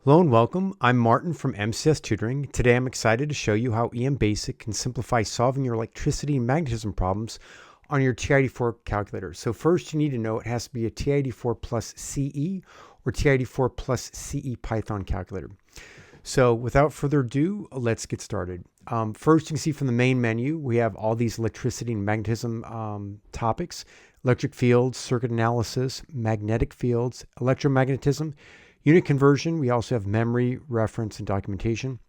Hello and welcome. I'm Martin from MCS Tutoring. Today I'm excited to show you how EMBASIC can simplify solving your electricity and magnetism problems on your TI-84 calculator. So first you need to know it has to be a TI-84 plus CE or TI-84 plus CE Python calculator. So without further ado, let's get started. First, you can see from the main menu, we have all these electricity and magnetism topics: electric fields, circuit analysis, magnetic fields, electromagnetism, unit conversion. We also have memory, reference, and documentation.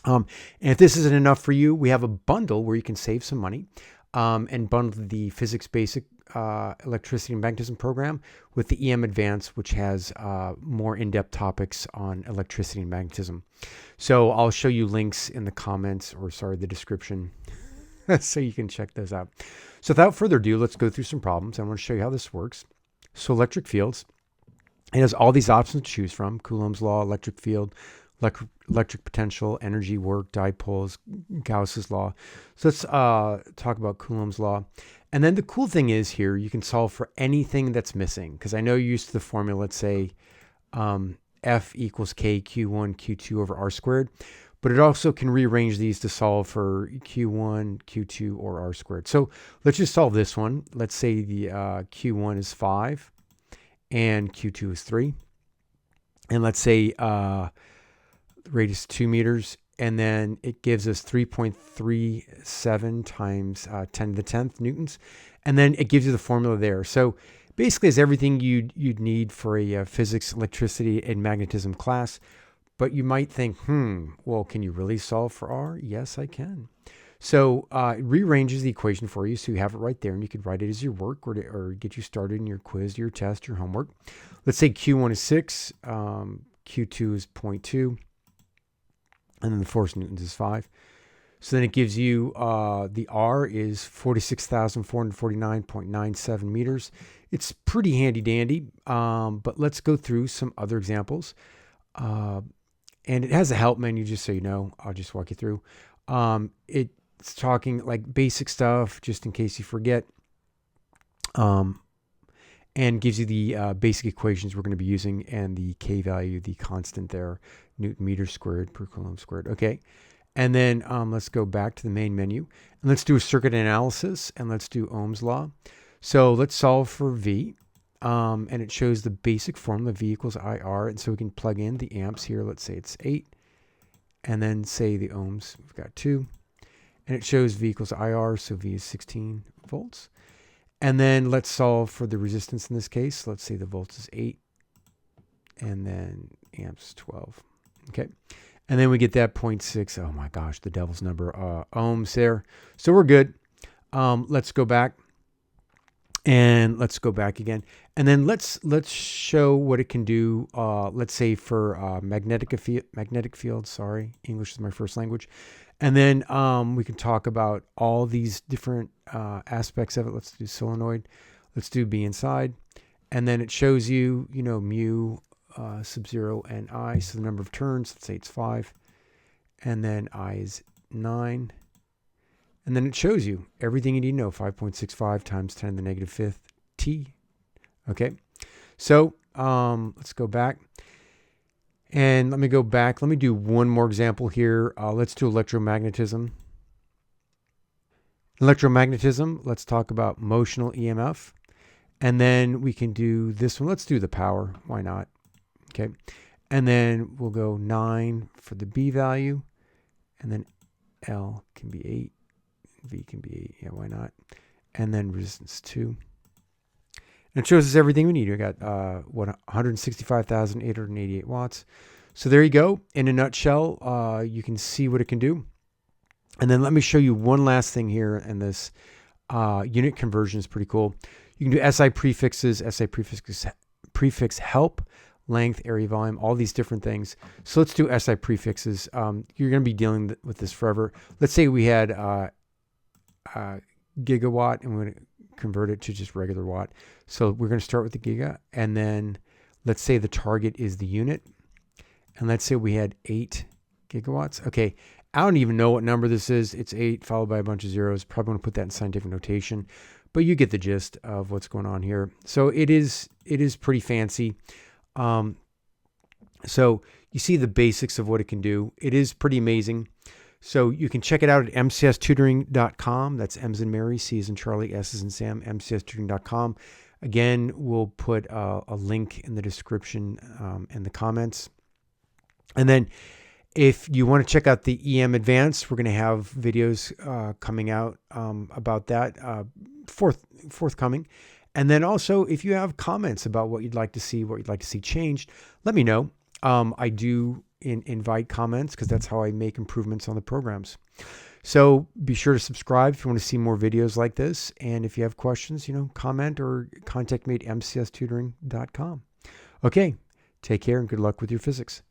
And if this isn't enough for you, we have a bundle where you can save some money and bundle the Physics Basic Electricity and Magnetism program with the EM Advanced, which has more in-depth topics on electricity and magnetism. So I'll show you links in the comments, or sorry, the description, so you can check those out. So without further ado, let's go through some problems. I want to show you how this works. So electric fields. It has all these options to choose from: Coulomb's law, electric field, electric potential, energy, work, dipoles, Gauss's law. So let's talk about Coulomb's law. And then the cool thing is here, you can solve for anything that's missing. Because I know you're used to the formula, let's say F equals K Q1 Q2 over R squared. But it also can rearrange these to solve for Q1, Q2, or R squared. So let's just solve this one. Let's say the Q1 is 5. And Q2 is 3. And let's say radius 2 meters. And then it gives us 3.37 times 10 to the 10th newtons. And then it gives you the formula there. So basically it's everything you'd need for a physics, electricity, and magnetism class. But you might think, well, can you really solve for R? Yes, I can. So it rearranges the equation for you, so you have it right there, and you could write it as your work or get you started in your quiz, your test, your homework. Let's say Q1 is 6, Q2 is 0.2, and then the force newtons is 5. So then it gives you the R is 46,449.97 meters. It's pretty handy-dandy, but let's go through some other examples. And it has a help menu, just so you know. I'll just walk you through. It's talking like basic stuff, just in case you forget, and gives you the basic equations we're going to be using and the K value, the constant there, Newton meters squared per Coulomb squared. Okay, and then let's go back to the main menu and let's do a circuit analysis and let's do Ohm's law. So let's solve for V, and it shows the basic formula: V equals IR, and so we can plug in the amps here. Let's say it's 8, and then say the ohms. We've got 2. And it shows V equals IR, so V is 16 volts. And then let's solve for the resistance in this case. Let's say the volts is 8, and then amps 12. Okay. And then we get that 0.6. Oh my gosh, the devil's number, ohms there. So we're good. Let's go back. And let's go back again. And then let's show what it can do. Let's say for magnetic field. Sorry, English is my first language. And then we can talk about all these different aspects of it. Let's do solenoid. Let's do B inside. And then it shows you, mu sub 0 and I. So the number of turns, let's say it's 5. And then I is 9. And then it shows you everything you need to know: 5.65 times 10 to the negative 5th T. Okay. So let's go back. And let me go back. Let me do one more example here. Let's do electromagnetism. Electromagnetism, let's talk about motional EMF. And then we can do this one. Let's do the power. Why not? Okay. And then we'll go 9 for the B value. And then L can be 8. V can be 8. Yeah, why not? And then resistance 2. And it shows us everything we need. We got 165,888 watts. So there you go. In a nutshell, you can see what it can do. And then let me show you one last thing here. And this unit conversion is pretty cool. You can do SI prefixes, prefix help, length, area, volume, all these different things. So let's do SI prefixes. You're going to be dealing with this forever. Let's say we had gigawatt, and we're going to convert it to just regular watt. So we're going to start with the giga, and then let's say the target is the unit, and let's say we had 8 gigawatts. Okay, I don't even know what number this is. It's 8 followed by a bunch of zeros. Probably want to put that in scientific notation, but you get the gist of what's going on here. So it is pretty fancy. So you see the basics of what it can do. It is pretty amazing. So you can check it out at mcstutoring.com. That's M's in Mary, C's in Charlie, S's in Sam, mcstutoring.com. Again, we'll put a link in the description and the comments. And then if you want to check out the EM Advanced, we're going to have videos coming out about that forthcoming. And then also, if you have comments about what you'd like to see changed, let me know. I do invite comments because that's how I make improvements on the programs. So be sure to subscribe if you want to see more videos like this. And if you have questions, comment or contact me at mcstutoring.com. Okay, take care and good luck with your physics.